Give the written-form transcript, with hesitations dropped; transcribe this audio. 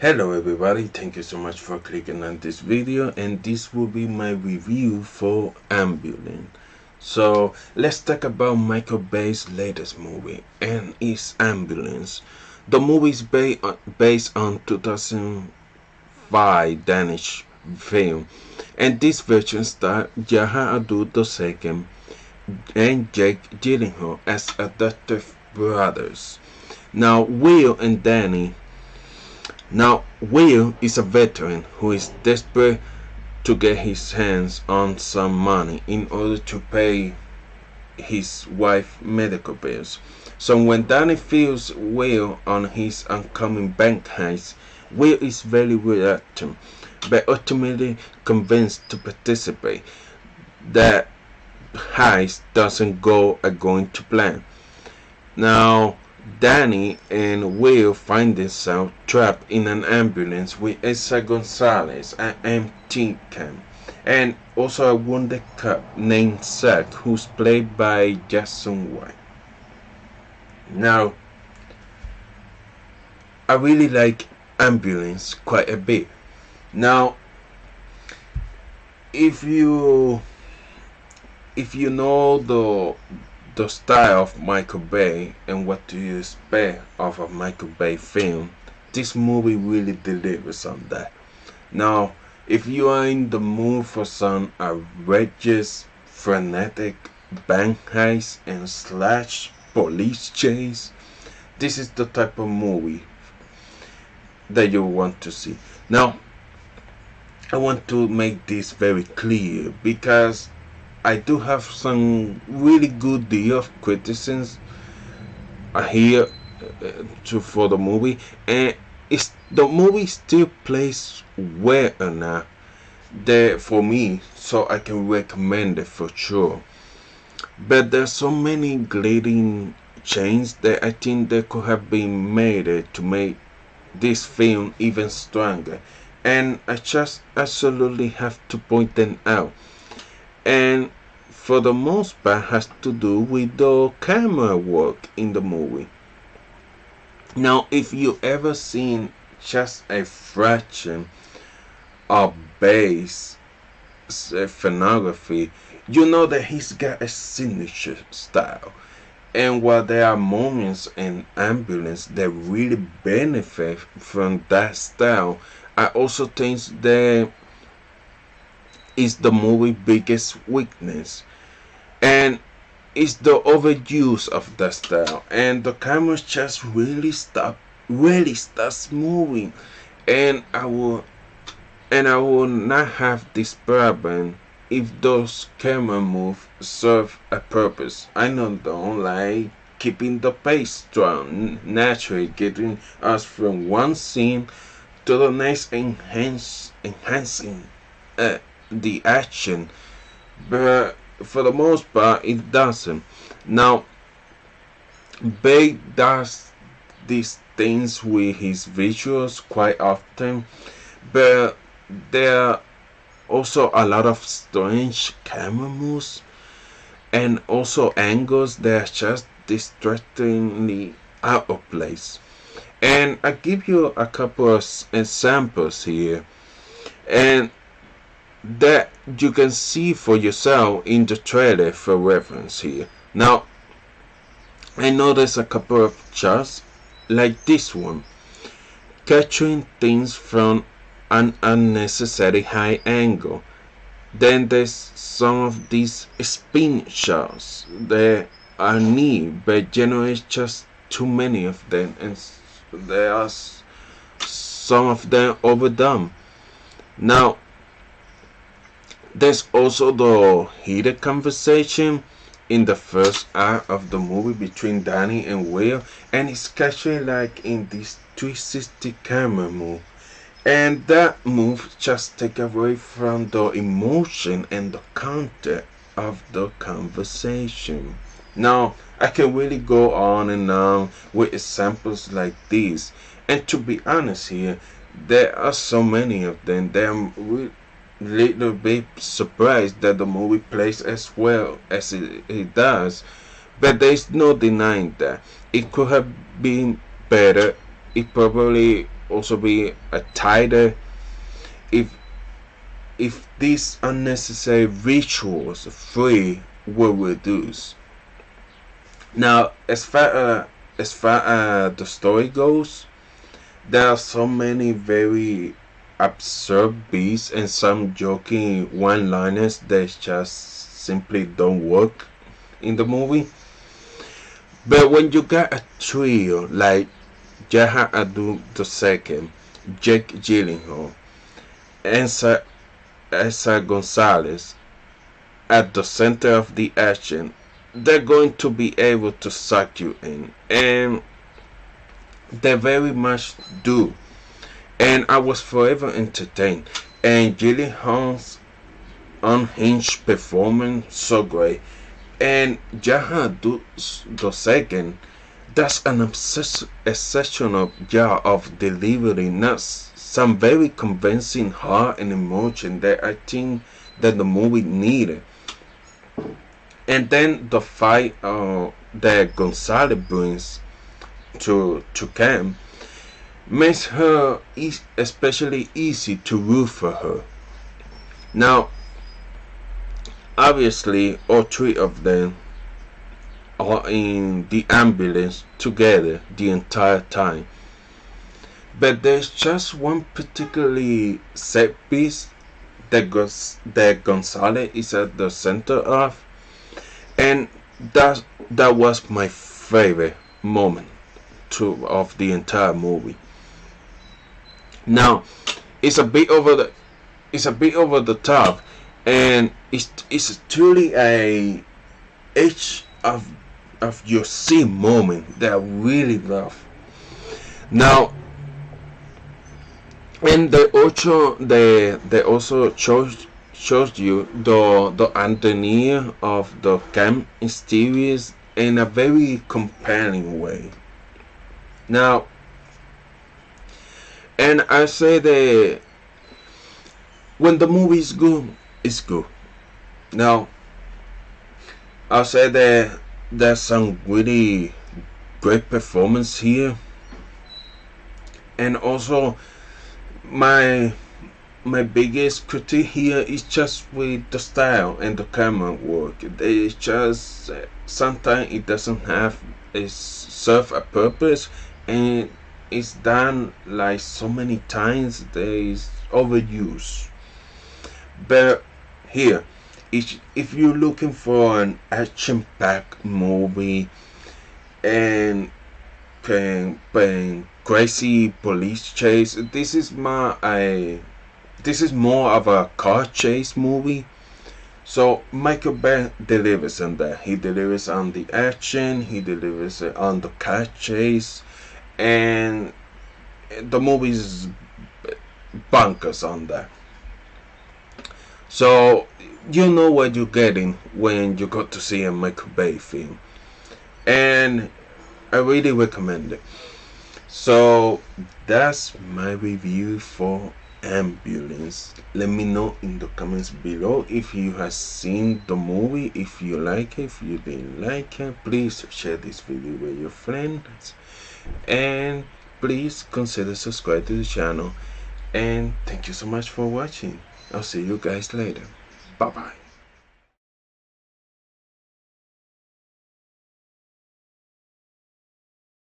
Hello everybody, thank you so much for clicking on this video, and this will be my review for Ambulance. So let's talk about Michael Bay's latest movie, and it's Ambulance. The movie is based on 2005 Danish film, and this version stars Yahya Abdul-Mateen and Jake Gyllenhaal as adoptive brothers. Now Will is a veteran who is desperate to get his hands on some money in order to pay his wife's medical bills. So when Danny feels Will on his oncoming bank heist, Will is very reluctant, but ultimately convinced to participate. That heist doesn't go according to plan. Now, Danny and Will find themselves trapped in an ambulance with Eiza Gonzalez, an empty camp, and also a wounded cop named Zach, who's played by Jason White. Now, I really like Ambulance quite a bit. Now, if you know the style of Michael Bay and what do you expect of a Michael Bay film, this movie really delivers on that. Now, if you are in the mood for some outrageous, frenetic bank heist and slash police chase, this is the type of movie that you want to see. Now, I want to make this very clear because I do have some really good deal of criticisms here for the movie, and the movie still plays well enough there for me, so I can recommend it for sure. But there's so many glaring changes that I think that could have been made to make this film even stronger, and I just absolutely have to point them out. And for the most part has to do with the camera work in the movie. Now, if you ever seen just a fraction of Bay's photography, you know that he's got a signature style. And while there are moments in Ambulance that really benefit from that style, I also think that is the movie's biggest weakness, and it's the overuse of that style, and the camera just really starts moving, and I will not have this problem if those camera moves serve a purpose. I don't like keeping the pace strong, naturally getting us from one scene to the next, enhancing the action, but for the most part it doesn't. Now, Bay does these things with his visuals quite often, but there are also a lot of strange camera moves and also angles that are just distractingly out of place. And I give you a couple of examples here, and that you can see for yourself in the trailer for reference here. Now, I noticed a couple of shots like this one, capturing things from an unnecessary high angle. Then there's some of these spin shots that are neat, but generally just too many of them, and there are some of them overdone. Now, there's also the heated conversation in the first act of the movie between Danny and Will, and it's captured like in this 360 camera move, and that move just take away from the emotion and the content of the conversation. Now, I can really go on and on with examples like these, and to be honest here, there are so many of them that I'm really little bit surprised that the movie plays as well as it does, but there's no denying that it could have been better. It probably also be a tighter if these unnecessary rituals free will reduce. Now, as far as the story goes, there are so many very absurd beats and some joking one-liners that just simply don't work in the movie. But when you got a trio like Yahya Abdul-Mateen, Jake Gyllenhaal, and Eiza Gonzalez at the center of the action, they're going to be able to suck you in, and they very much do. And I was forever entertained. And Gyllenhaal's unhinged performance so great. And Yahya the second does an exceptional job of delivering some very convincing heart and emotion that I think that the movie needed. And then the fight that Gonzalez brings to camp makes her especially easy to root for her. Now, obviously, all three of them are in the ambulance together the entire time. But there's just one particularly set piece that Gonzalez is at the center of, and that was my favorite moment of the entire movie. Now, it's a bit over the top, and it's truly a edge of your scene moment that I really love. Now, and they also shows you the underneath of the camp mysterious in a very compelling way. Now, and I say that when the movie is good, it's good. Now, I'll say that there's some really great performance here, and also my biggest critique here is just with the style and the camera work. It's just sometimes it doesn't serve a purpose, and it's done like so many times that it's overused. But here, if you're looking for an action-packed movie and crazy police chase, this is more of a car chase movie. So Michael Bay delivers on that. He delivers on the action, he delivers on the car chase, and the movie is bonkers on that. So you know what you're getting when you go to see a Michael Bay film, and I really recommend it. So that's my review for Ambulance. Let me know in the comments below if you have seen the movie, if you like it, if you didn't like it. Please share this video with your friends, and please consider subscribe to the channel. And thank you so much for watching. I'll see you guys later. Bye bye.